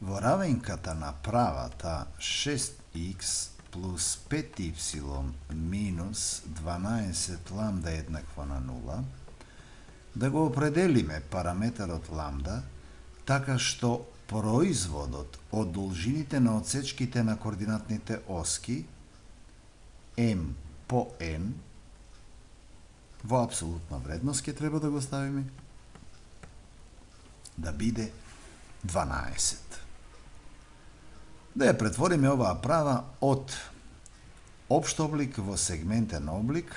Во равенката на правата 6х плюс 5y минус 12 ламда еднакво на 0, да го определиме параметарот ламда така што производот од должините на одсечките на координатните оски m по n во апсолутна вредност ќе треба да го ставиме да биде 12. Да ја претвориме оваа права од општ облик во сегментен облик.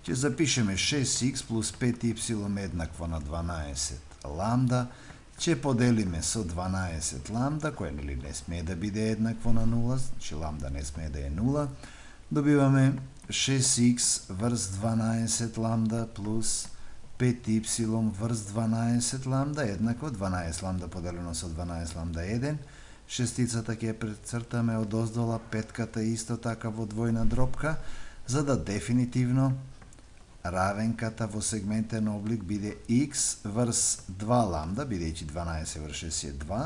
Ќе запишеме 6х плюс 5y еднакво на 12 ламда, ќе поделиме со 12 ламда, која не смее да биде еднакво на 0, значи ламда не смее да е 0, добиваме 6х врз 12 ламда плюс 5y врз 12 ламда еднакво 12 ламда поделено со 12 ламда 1, шестицата ќе прецртаме од оздола, петката исто така во двојна дробка, за да дефинитивно равенката во сегментен облик биде x врз 2 ламда, бидејќи 12 врз 6 е 2,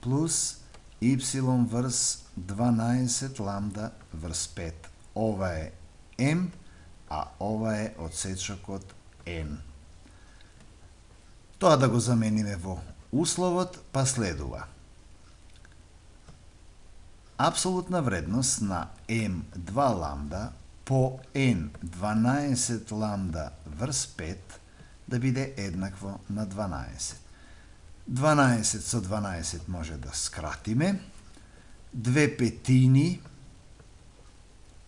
плюс y врз 12 ламда врз 5. Ова е m, а ова е одсечокот n. Тоа да го замениме во условот, па следува апсолутна вредност на m2 ламда по n 12 ламда врз 5 да биде еднакво на 12. 12 со 12 може да скратиме. 2 петини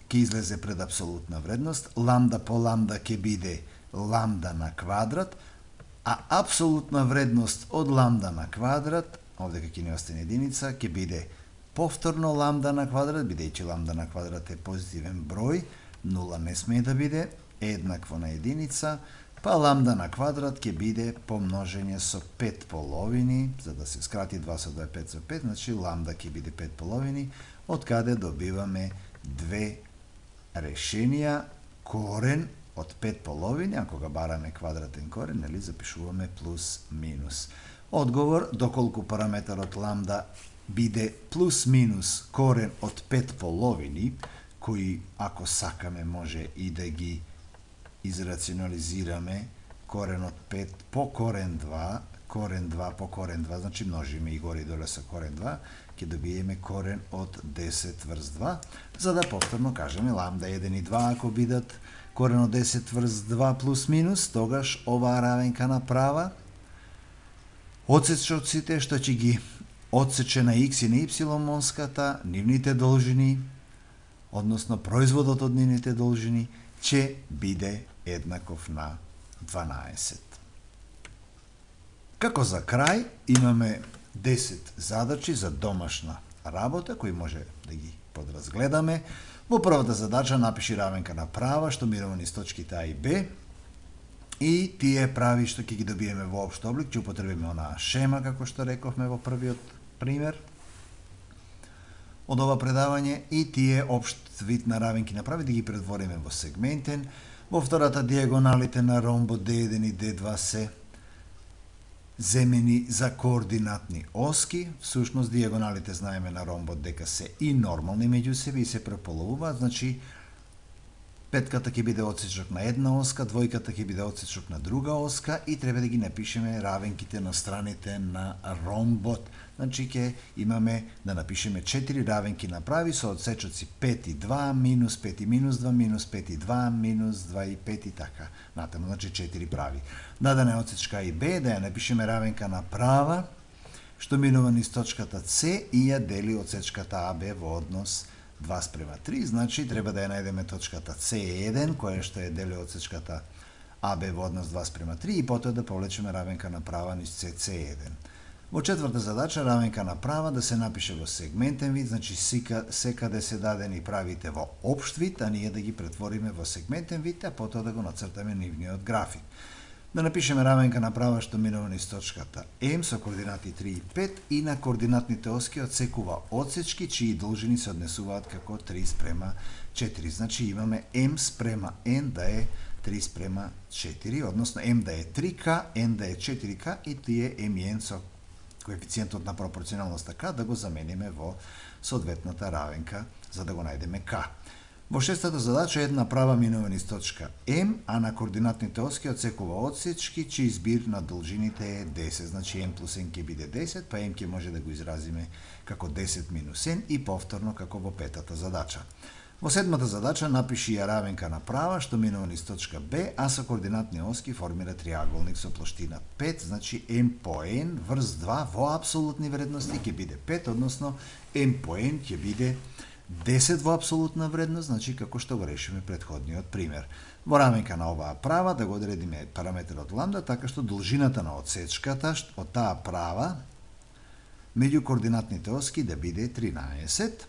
ќе излезе пред апсолутна вредност. Ламда по ламда ќе биде ламда на квадрат, а апсолутна вредност од ламда на квадрат, овде ќе ни остане единица, ќе биде повторно ламда на квадрат, бидејќи ламда на квадрат е позитивен број, 0 не смее да биде, еднакво на единица, па ламда на квадрат ќе биде помножење со 5 половини, за да се скрати 2 со 2 5 со 5, значи ламда ќе биде 5 половини, од каде добиваме две решенија, корен од 5 половини, ако ga бараме квадратен корен, нели запишуваме плюс минус. Одговор, доколку параметарот ламда биде плюс минус корен од 5 половини, кои ако сакаме може и да ги израционализираме, корен од 5 по корен 2, корен 2 по корен 2, значи множиме и горе и доле со корен 2, ќе добиеме корен од 10 врз 2, за да повторно кажеме ламда 1 и 2 ако бидат корен од 10 врз 2 плюс минус, тогаш оваа равенка направа одсечоците што ќе ги одсече на x и на y онската, нивните должини, односно производот од нивните должини, ќе биде еднаков на 12. Како за крај, имаме 10 задачи за домашна работа, кои може да ги подразгледаме. Во првата задача напиши равенка на права, што мирува низ точките А и Б, и тие прави што ќе ги добиеме во општ облик, ќе употребиме онаа шема, како што рековме во првиот пример од ова предавање, и тие општ вид на равенки направи да ги претвориме во сегментен. Во втората диагоналите на ромбот D1 и D2 се земени за координатни оски. Всушност диагоналите знаеме на ромбот дека се и нормални меѓу себе и се преполовуваат, значи петката ќе биде одсечок на една оска, двојката ќе биде одсечок на друга оска и треба да ги напишеме равенките на страните на ромбот. Значи ќе имаме да напишеме 4 равенки направи со одсечоци 5 и 2, минус 5 и минус 2, минус 5 и 2, минус 2 и 5 и така натаму, значи 4 прави. Дадена одсечка А и Б, да ја напишеме равенка на права, што минува низ точката С и ја дели одсечката АБ во однос 2:3, значи треба да ја најдеме точката C1, која што е дели одсечката АБ во однос 2:3 и потоа да повлечеме равенка на права низ C1. Во четврта задача равенка на права да се напише во сегментен вид, значи секаде се дадени правите во општ вид, а ние да ги претвориме во сегментен вид, а потоа да го нацртаме нивниот график. Да напишеме равенка на права што минува низ точката М со координати 3 и 5 и на координатните оски одсекува одсечки чии должини се однесуваат како 3:4. Значи имаме М спрема Н да е 3:4, односно М да е 3К, Н да е 4К и тие М и Н со коефициентот на пропорционалноста К да го замениме во соодветната равенка за да го најдеме К. Во шестата задача една права минува низ точка М, а на координатните оски одсекува одсечки чиј избир на должините е 10. Значи М плюс N ќе биде 10, па М ќе може да го изразиме како 10 минус N и повторно како во петата задача. Во седмата задача напиши ја равенка на права што минува низ точка Б, а со координатни оски формира триаголник со плоштина 5, значи М по N врз 2 во апсолутни вредности ќе биде 5, односно М по N ќе биде 10 во апсолутна вредност, значи како што го решиме предходниот пример. Во равенка на оваа права да го одредиме параметрот ламда, така што должината на одсечката од таа права меѓу координатните оски да биде 13.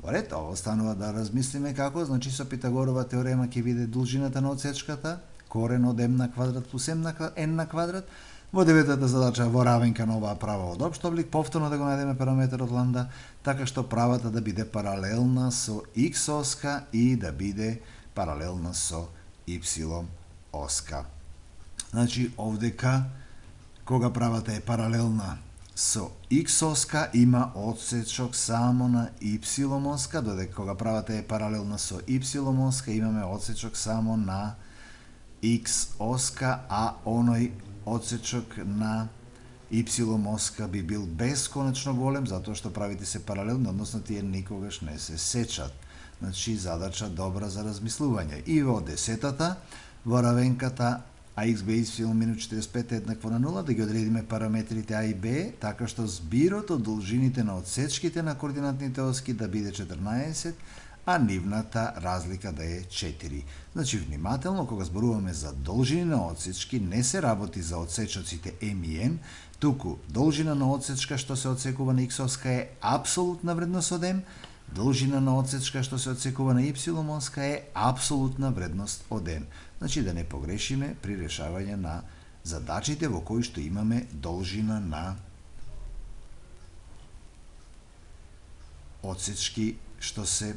Во ред, ово станува да размислиме како, значи со Питагорова теорема ќе биде должината на одсечката, корен од m на квадрат плюс n на квадрат. Во деветата задача во равенка на оваа права од општ облик, повторно да го најдеме параметрот ламда, така што правата да биде паралелна со x оска и да биде паралелна со y оска. Значи, овдека, кога правата е паралелна со x оска, има одсечок само на y оска, додека кога правата е паралелна со y оска, имаме одсечок само на x оска, а оној одсечок на y оска би бил бесконечно голем, затоа што правите се паралелни, односно тие никогаш не се сечат. Значи, задача добра за размислување. И во десетата, во равенката ax b y минус 45 е еднакво на 0, да ги одредиме параметрите a и b, така што збирот од должините на одсечките на координатните оски да биде 14, а нивната разлика да е 4. Значи, внимателно, кога зборуваме за должини на одсечки, не се работи за одсечоците m и n, туку должина на одсечка што се одсекува на x оска е апсолутна вредност од m, должина на одсечка што се одсекува на y оска е апсолутна вредност од n. Значи, да не погрешиме при решавање на задачите во кои што имаме должина на одсечки што се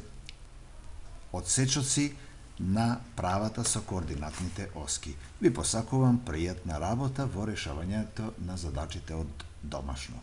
одсечоци на правата со координатните оски. Ви посакувам пријатна работа во решавањето на задачите од домашно.